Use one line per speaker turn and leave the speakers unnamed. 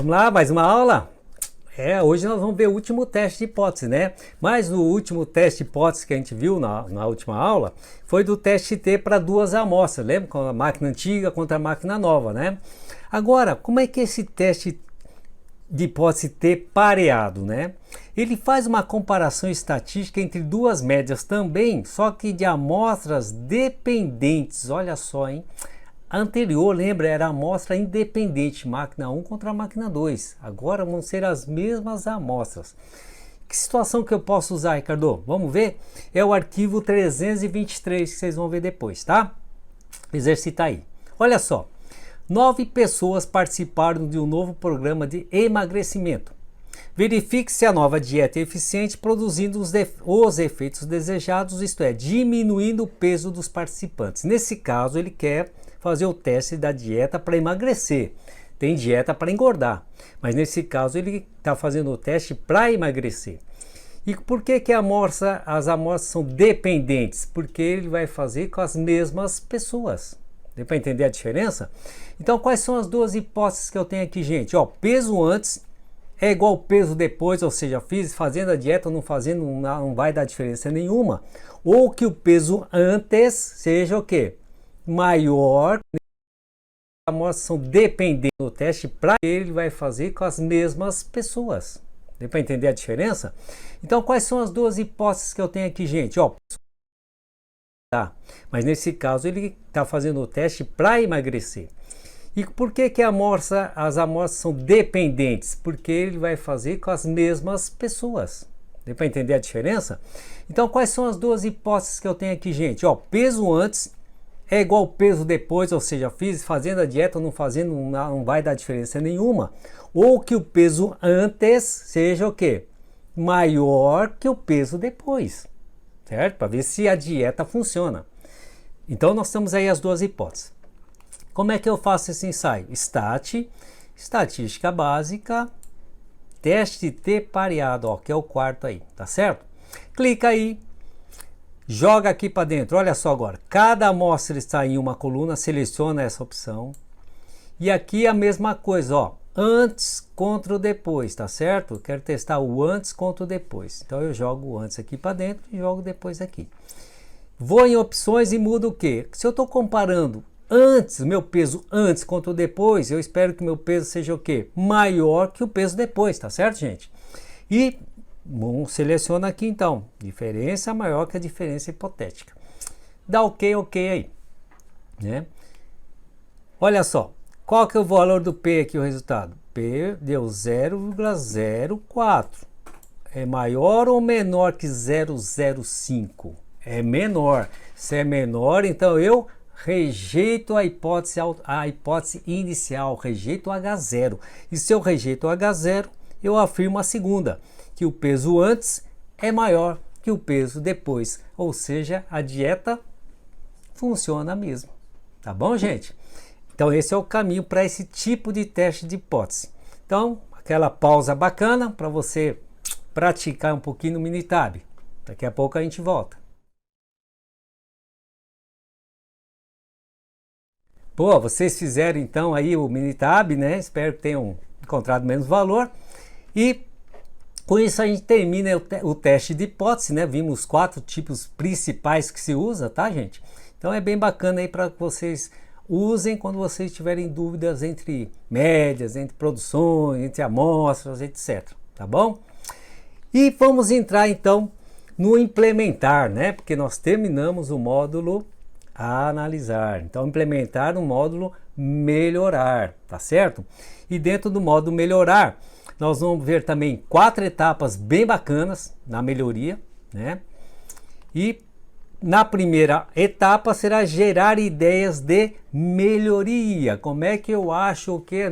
Vamos lá, mais uma aula? Hoje nós vamos ver o último teste de hipótese, né? Mas o último teste de hipótese que a gente viu na última aula foi do teste T para duas amostras, lembra? Com a máquina antiga contra a máquina nova, né? Agora, como é que é esse teste de hipótese T pareado, né? Ele faz uma comparação estatística entre duas médias também, só que de amostras dependentes. Olha só, hein? A anterior, lembra, era a amostra independente, máquina 1 contra a máquina 2. Agora vão ser as mesmas amostras. Que situação que eu posso usar, Ricardo? Vamos ver? É o arquivo 323 que vocês vão ver depois, tá? Exercita aí. Olha só. 9 pessoas participaram de um novo programa de emagrecimento. Verifique se a nova dieta é eficiente, produzindo os efeitos desejados, isto é, diminuindo o peso dos participantes. Nesse caso, ele quer fazer o teste da dieta para emagrecer. Tem dieta para engordar, mas nesse caso ele está fazendo o teste para emagrecer. E por que as amostras são dependentes? Porque ele vai fazer com as mesmas pessoas. Deu para entender a diferença? Então, quais são as duas hipóteses que eu tenho aqui, gente? Ó, peso antes é igual peso depois, ou seja, fazendo a dieta ou não fazendo, não vai dar diferença nenhuma. Ou que o peso antes seja o quê? Maior. As amostras são dependentes do teste para ele vai fazer com as mesmas pessoas. Deu para entender a diferença? Então, quais são as duas hipóteses que eu tenho aqui, gente? Ó, tá. Mas nesse caso ele está fazendo o teste para emagrecer. E por que as amostras são dependentes? Porque ele vai fazer com as mesmas pessoas. Deu para entender a diferença? Então, quais são as duas hipóteses que eu tenho aqui, gente? Ó, peso antes é igual peso depois, ou seja, fazendo a dieta ou não fazendo, não vai dar diferença nenhuma. Ou que o peso antes seja o quê? Maior que o peso depois. Certo? Para ver se a dieta funciona. Então, nós temos aí as duas hipóteses. Como é que eu faço esse ensaio? Estatística básica, teste T pareado, ó, que é o quarto aí, tá certo? Clica aí, joga aqui para dentro, olha só agora, cada amostra está em uma coluna, seleciona essa opção, e aqui a mesma coisa, ó, antes contra o depois, tá certo? Quero testar o antes contra o depois, então eu jogo o antes aqui para dentro e jogo depois aqui. Vou em opções e mudo o quê? Se eu estou comparando meu peso antes contra o depois, eu espero que meu peso seja o quê? Maior que o peso depois, tá certo, gente? E seleciona aqui então, diferença maior que a diferença hipotética. Dá ok aí, né? Olha só, qual que é o valor do P aqui, o resultado? P deu 0,04. É maior ou menor que 0,05? É menor. Se é menor, então eu rejeito a hipótese inicial, rejeito o H0. E se eu rejeito o H0, eu afirmo a segunda, que o peso antes é maior que o peso depois. Ou seja, a dieta funciona mesmo. Tá bom, gente? Então esse é o caminho para esse tipo de teste de hipótese. Então, aquela pausa bacana para você praticar um pouquinho no Minitab. Daqui a pouco a gente volta. Pô, vocês fizeram então aí o Minitab, né? Espero que tenham encontrado menos valor. E com isso a gente termina o teste de hipótese, né? Vimos os 4 tipos principais que se usa, tá, gente? Então é bem bacana aí para que vocês usem quando vocês tiverem dúvidas entre médias, entre produções, entre amostras, etc. Tá bom? E vamos entrar então no implementar, né? Porque nós terminamos o módulo analisar. Então, implementar no módulo melhorar, tá certo? E dentro do módulo melhorar, nós vamos ver também 4 etapas bem bacanas na melhoria, né? E na primeira etapa será gerar ideias de melhoria. Como é que eu acho que